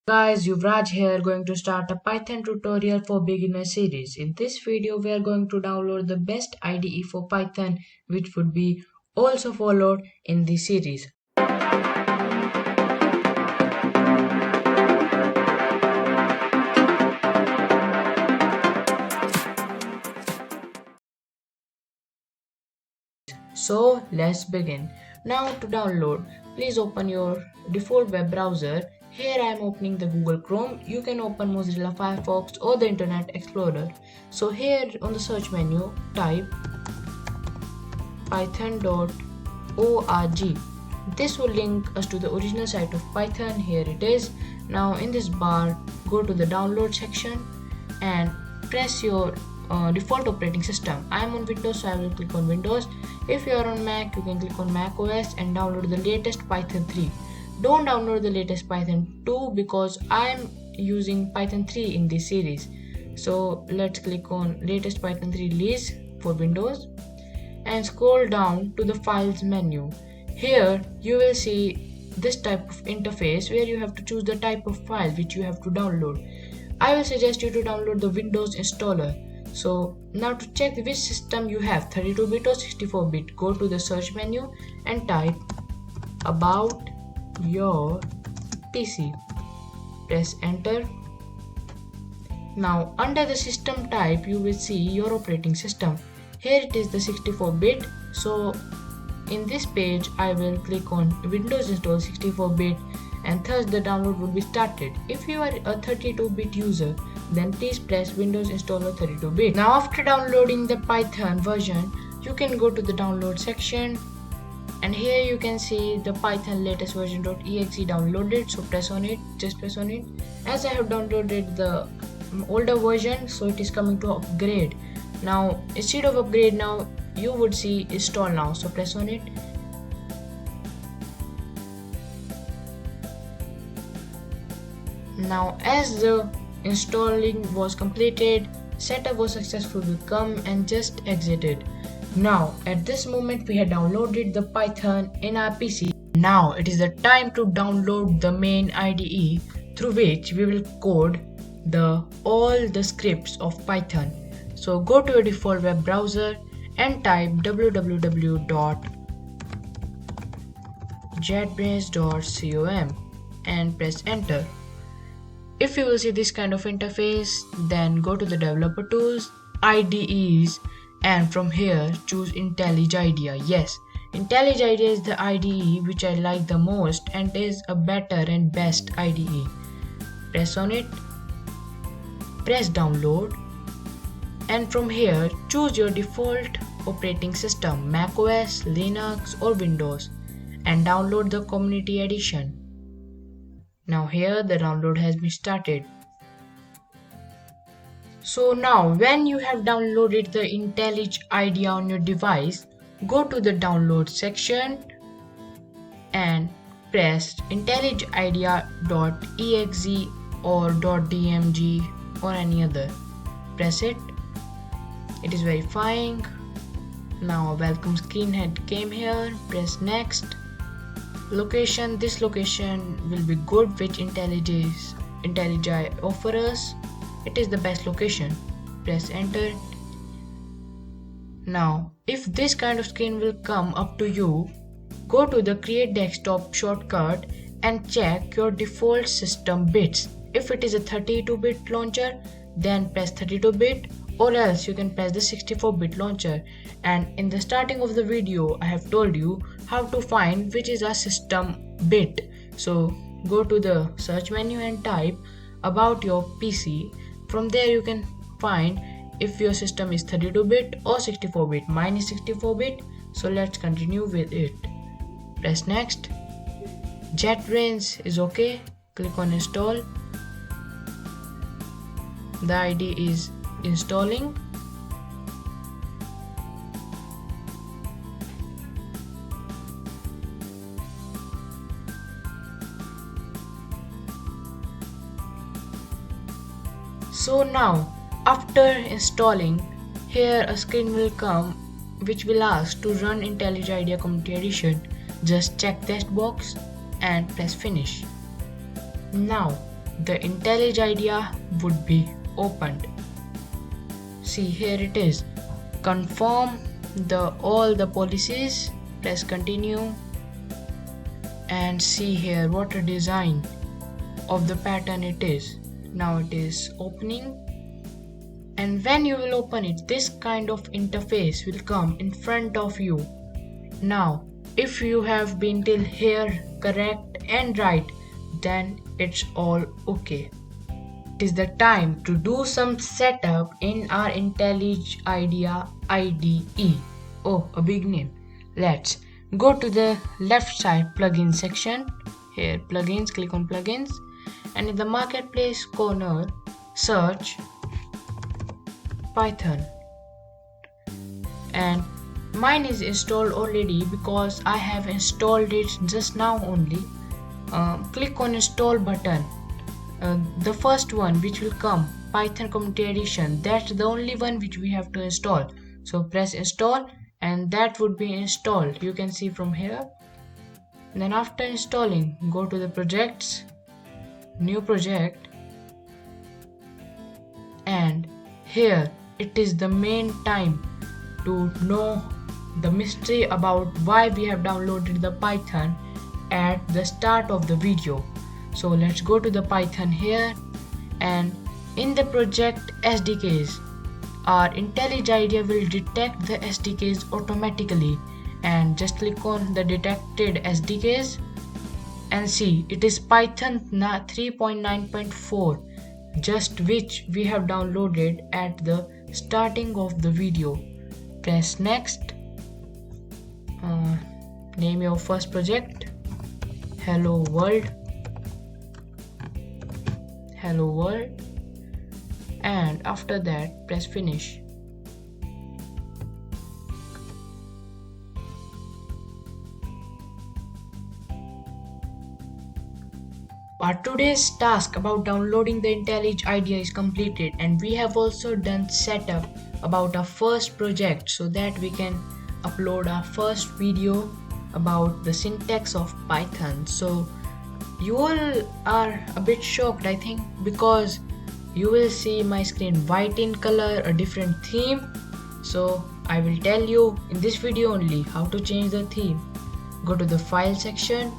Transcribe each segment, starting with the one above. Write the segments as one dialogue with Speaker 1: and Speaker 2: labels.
Speaker 1: Guys, Yuvraj here, going to start a Python tutorial for beginner series. In this video, we are going to download the best IDE for Python, which would be also followed in the series. So let's begin. Now to download, please open your default web browser. Here I am opening the Google Chrome. You can open Mozilla Firefox or the Internet Explorer. So here on the search menu, type python.org. This will link us to the original site of Python. Here it is. Now in this bar, go to the download section and press your default operating system. I am on Windows, so I will click on Windows. If you are on Mac, you can click on Mac OS and download the latest Python 3. Don't download the latest Python 2 because I am using Python 3 in this series. So let's click on latest Python 3 release for Windows and scroll down to the files menu. Here you will see this type of interface where you have to choose the type of file which you have to download. I will suggest you to download the Windows installer. So now to check which system you have, 32-bit or 64-bit, go to the search menu and type about your PC. Press enter. Now under the system type you will see your operating system. Here it is the 64-bit. So in this page I will click on Windows install 64-bit and thus the download will be started. If you are a 32-bit user, then please press Windows installer 32-bit. Now after downloading the Python version, you can go to the download section and here you can see the Python latest version.exe downloaded. So press on it, just press on it. As I have downloaded the older version, so it is coming to upgrade. Now instead of upgrade, now you would see install now, so press on it. Now as the installing was completed, setup was successful, will come and just exited. Now at this moment we have downloaded the Python in our PC. Now it is the time to download the main IDE through which we will code all the scripts of Python. So go to your default web browser and type www.jetbrains.com and press enter. If you will see this kind of interface, then go to the developer tools, IDEs, and from here choose IntelliJ IDEA. Yes, IntelliJ IDEA is the IDE which I like the most and is a better and best IDE. Press on it, press download, and from here choose your default operating system, Mac OS, Linux or Windows, and download the community edition. Now here the download has been started. So now when you have downloaded the IntelliJ IDEA on your device, go to the download section and press IntelliJ IDEA.exe or .dmg or any other. Press it. It is verifying. Now a welcome screen had came here. Press next. Location, this location will be good which IntelliJ offer us. It is the best location. Press enter. Now if this kind of screen will come up to you, go to the create desktop shortcut and check your default system bits. If it is a 32-bit launcher, then press 32-bit, or else you can press the 64-bit launcher. And in the starting of the video I have told you how to find which is a system bit. So go to the search menu and type about your PC. From there you can find if your system is 32-bit or 64-bit. Mine is 64-bit, so let's continue with it. Press next. JetBrains is okay. Click on install. The IDE is installing. So now after installing, here a screen will come which will ask to run IntelliJ IDEA Community Edition. Just check that box and press finish. Now the IntelliJ idea would be opened. See, here it is. Confirm all the policies. Press continue and see here what a design of the pattern it is. Now it is opening, and when you will open it, this kind of interface will come in front of you. Now if you have been till here correct and right, then it's all okay. It is the time to do some setup in our IntelliJ IDEA IDE. Oh, a big name. Let's go to the left side plugin section. Here plugins, click on plugins, and in the marketplace corner search Python. And mine is installed already because I have installed it just now only. Click on install button. The first one which will come, Python Community Edition, that's the only one which we have to install. So press install and that would be installed. You can see from here. And then after installing, go to the projects, new project, and here it is the main time to know the mystery about why we have downloaded the Python at the start of the video. So let's go to the Python here, and in the project SDKs, our IntelliJ IDEA will detect the SDKs automatically, and just click on the detected SDKs and see it is Python 3.9.4, just which we have downloaded at the starting of the video. Press next. Name your first project hello world, and after that press finish. Our today's task about downloading the IntelliJ IDEA is completed, and we have also done setup about our first project so that we can upload our first video about the syntax of Python. So you all are a bit shocked, I think, because you will see my screen white in color, a different theme. So I will tell you in this video only how to change the theme. Go to the file section,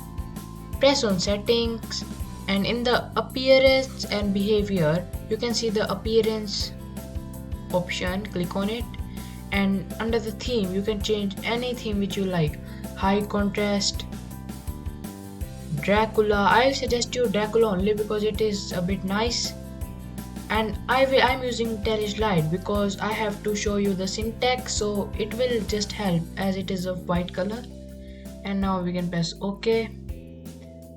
Speaker 1: press on settings, and in the appearance and behavior you can see the appearance option. Click on it, and under the theme you can change any theme which you like. High contrast, Dracula. I suggest you Dracula only because it is a bit nice, and I'm using IntelliJ Lite because I have to show you the syntax, so it will just help as it is of white color. And now we can press OK,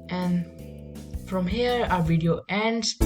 Speaker 1: and from here our video ends.